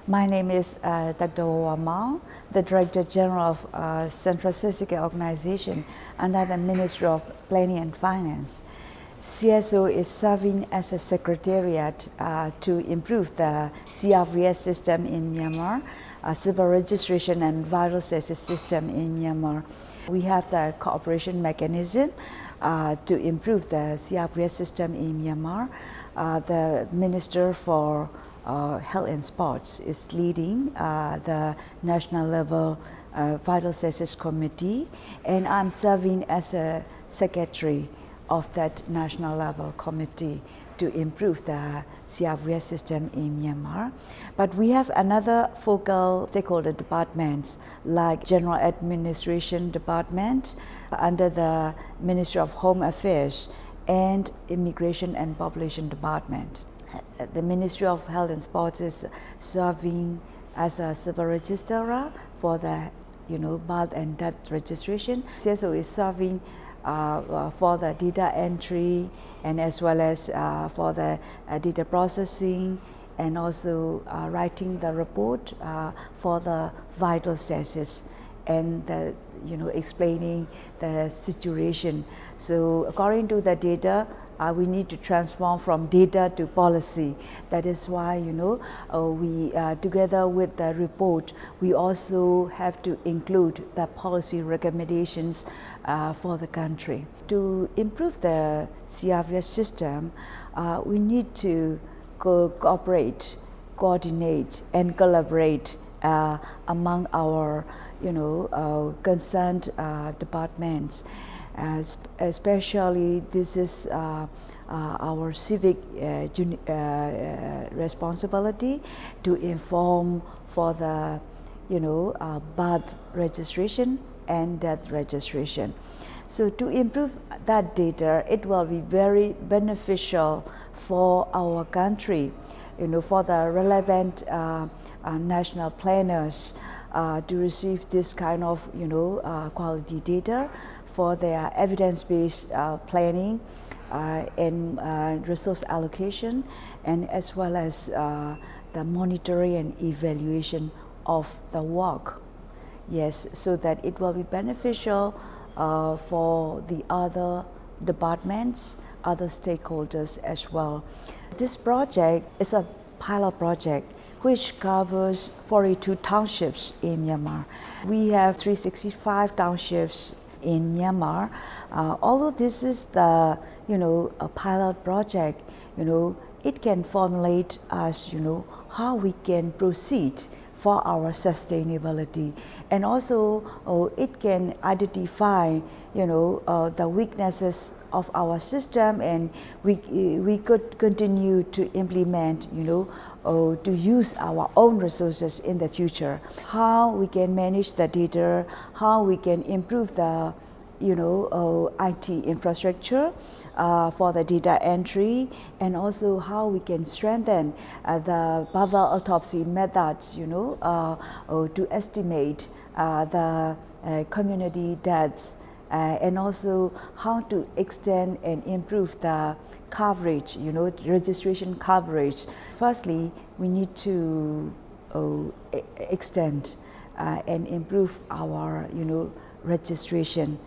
My name is Dr. Wah Wah Maung, the Director General of Central Statistical Organization under the Ministry of Planning and Finance. CSO is serving as a secretariat to improve the CRVS system in Myanmar, civil registration and vital status system in Myanmar. We have the cooperation mechanism to improve the CRVS system in Myanmar. The Minister for Health and Sports is leading the national level vital status committee, and I'm serving as a secretary of that national level committee to improve the CRVS system in Myanmar. But we have another focal stakeholder departments like General Administration Department under the Ministry of Home Affairs and Immigration and Population Department. The Ministry of Health and Sports is serving as a civil registrar for the birth and death registration. CSO is serving for the data entry and as well as for the data processing and also writing the report for the vital status and the, explaining the situation. So according to the data, we need to transform from data to policy. That is why, we together with the report, we also have to include the policy recommendations for the country. To improve the CRVS system, we need to cooperate, coordinate, and collaborate among our, concerned departments. Especially this is our civic responsibility to inform for the birth registration and death registration. So to improve that data, it will be very beneficial for our country, for the relevant national planners to receive this kind of quality data for their evidence-based planning and resource allocation, and as well as the monitoring and evaluation of the work. Yes, so that it will be beneficial for the other departments, other stakeholders as well. This project is a pilot project which covers 42 townships in Myanmar. We have 365 townships in Myanmar. Although this is the a pilot project, it can formulate us how we can proceed for our sustainability, and also it can identify the weaknesses of our system, and we could continue to implement to use our own resources in the future. How we can manage the data, how we can improve the IT infrastructure for the data entry, and also how we can strengthen the bowel autopsy methods to estimate the community deaths, and also how to extend and improve the coverage, registration coverage. Firstly, we need to extend and improve our registration,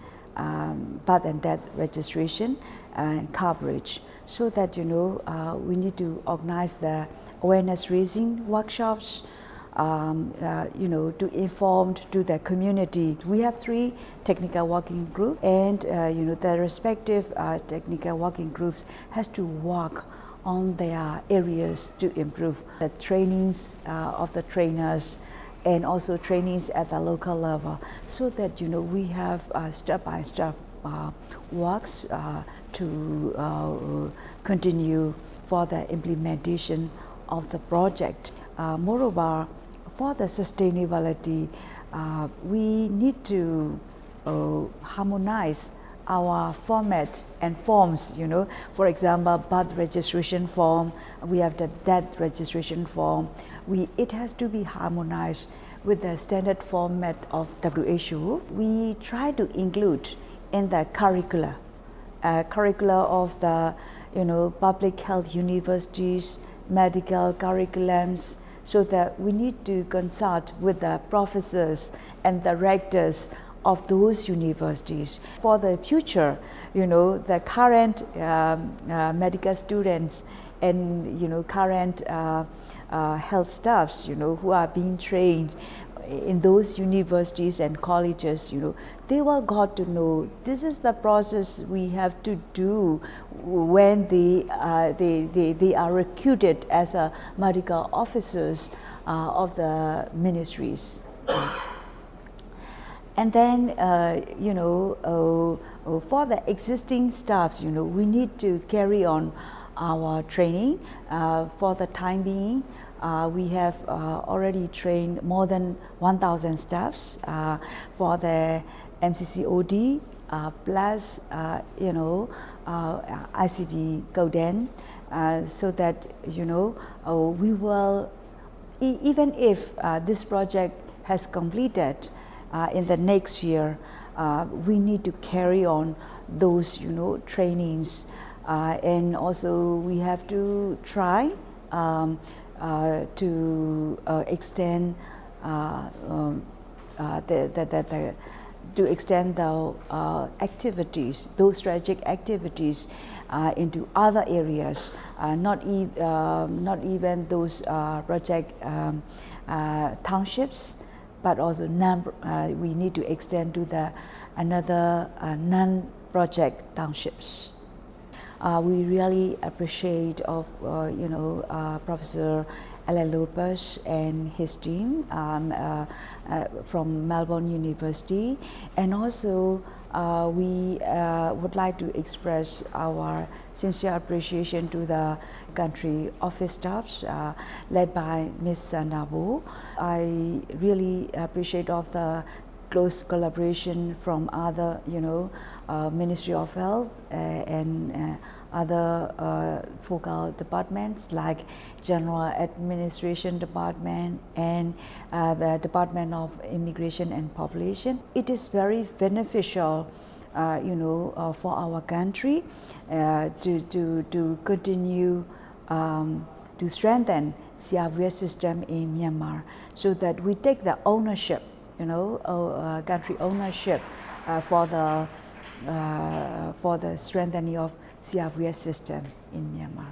birth and death registration and coverage, so that we need to organize the awareness raising workshops, to inform to the community. We have 3 technical working groups, and the respective technical working groups has to work on their areas to improve the trainings of the trainers, and also trainings at the local level, so that we have step-by-step works to continue for the implementation of the project. Moreover, for the sustainability, we need to harmonize our format and forms. For example, birth registration form, we have the death registration form. It has to be harmonized with the standard format of WHO. We try to include in the curricula of the public health universities, medical curriculums, so that we need to consult with the professors and the rectors of those universities. For the future, the current medical students and current health staffs, who are being trained in those universities and colleges, they will got to know this is the process we have to do when they are recruited as a medical officers of the ministries. And then, for the existing staffs, we need to carry on our training. For the time being, we have already trained more than 1,000 staffs for the MCCOD plus ICD Coden, so that we will, even if this project has completed in the next year, we need to carry on those trainings, and also we have to try to extend the activities, those strategic activities, into other areas, not even those project townships, but also we need to extend to the another non-project townships. We really appreciate of Professor Alan Lopez and his team from Melbourne University, and also we would like to express our sincere appreciation to the country office staffs led by Ms. Sandabo. I really appreciate of the close collaboration from other, Ministry of Health and other focal departments like General Administration Department and the Department of Immigration and Population. It is very beneficial, for our country to continue to strengthen CRVS system in Myanmar, so that we take the ownership, country ownership for the strengthening of CRVS system in Myanmar.